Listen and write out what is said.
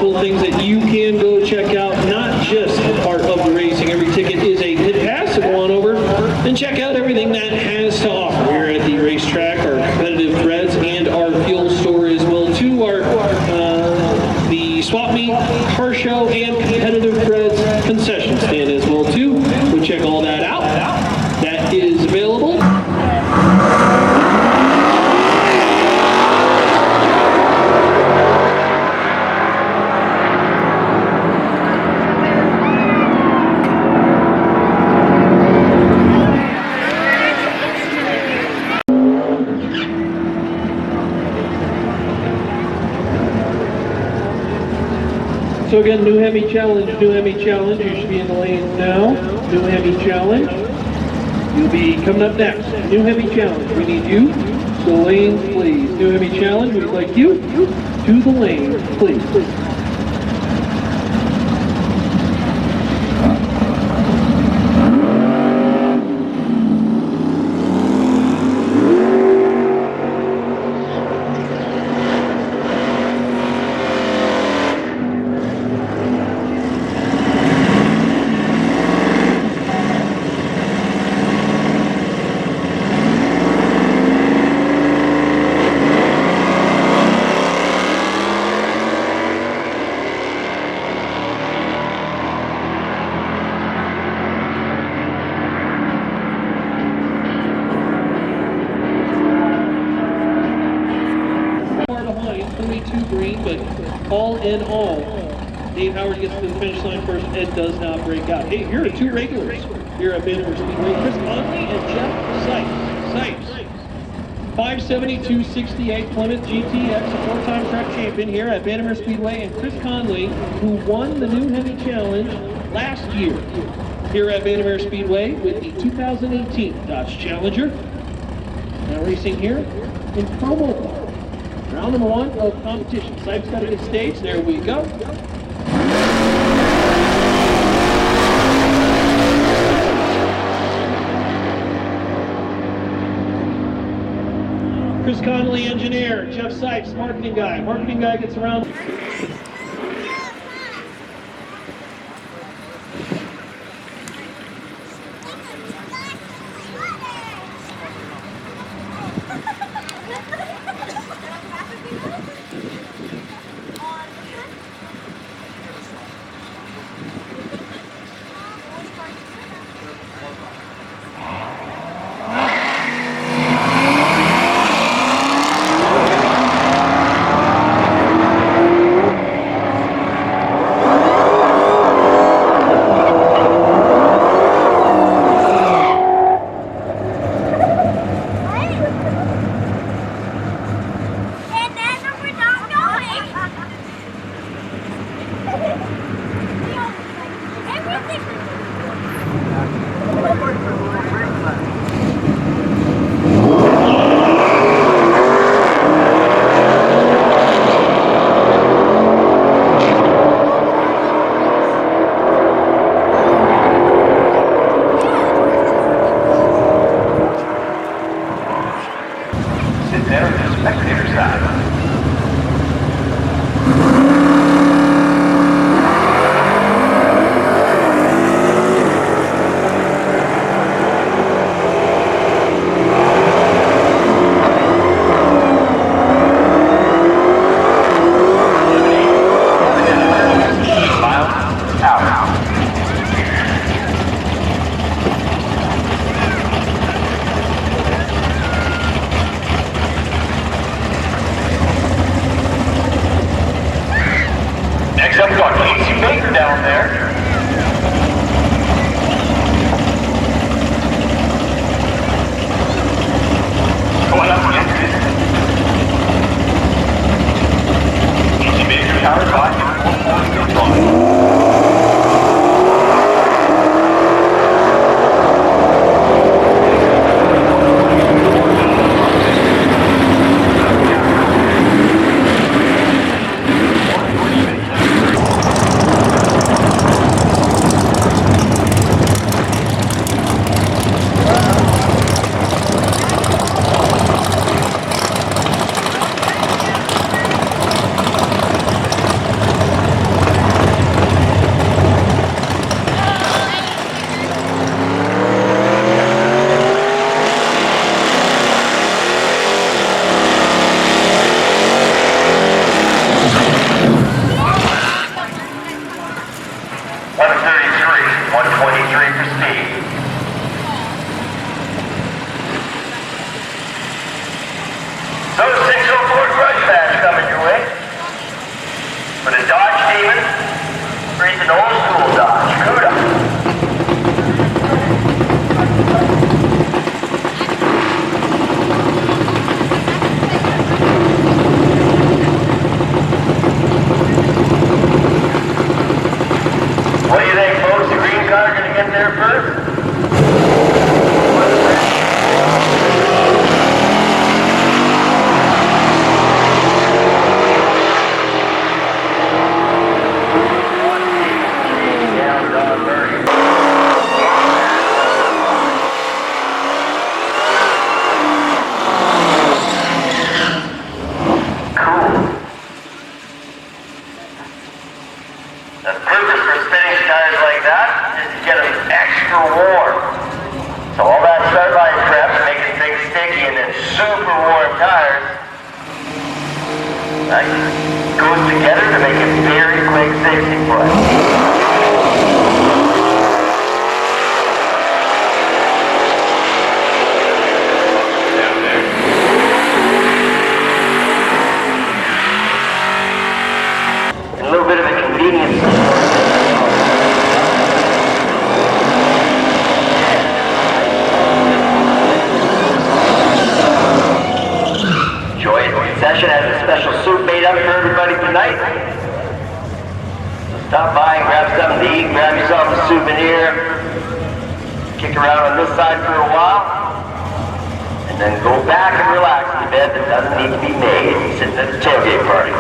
cool things that you can go check out, not just a part of the racing. Every ticket is a pit pass, so go on over and check out everything that has to offer. We're at the racetrack, our competitive threads, and our fuel store as well too. Our the swap meet, car show, and competitive threads concession stand as well too. So check all that out. That is available. So again, new Hemi challenge, new Hemi challenge. You should be in the lanes now. New Hemi challenge. You'll be coming up next. New Hemi challenge. We need you. The lanes, please. New Hemi challenge. We'd like you to the lanes, please. Green, but all in all, Dave Howard gets to the finish line first. Ed does not break out. Hey, here are two regulars here at Plymouth Speedway: Chris Conley and Jeff Sipes. 572.68 Plymouth GTX, a four-time track champion here at Plymouth Speedway, and Chris Conley, who won the new Hemi Challenge last year here at Plymouth Speedway with the 2018 Dodge Challenger. Now racing here in promo car. Round number one of competition. Sipes got to get staged. There we go. Chris Conley, engineer. Jeff Sipes, marketing guy. Marketing guy gets around. There on the Spectator side. Next up, we've got Casey Baker down there. Going up against it. Casey Baker powered by 440. It's an old school Dodge, Cuda. What do you think, folks? The green car gonna get there first? The purpose for spinning tires like that is to get them extra warm. So all that start line prep, making things sticky, and then super warm tires, that goes together to make a very quick 60-foot. A little bit of a convenience. Joy's Concession has a special soup made up for everybody tonight. So stop by and grab something to eat, grab yourself a souvenir, kick around on this side for a while, and then go back and relax in the bed that doesn't need to be made, sitting at the tailgate party.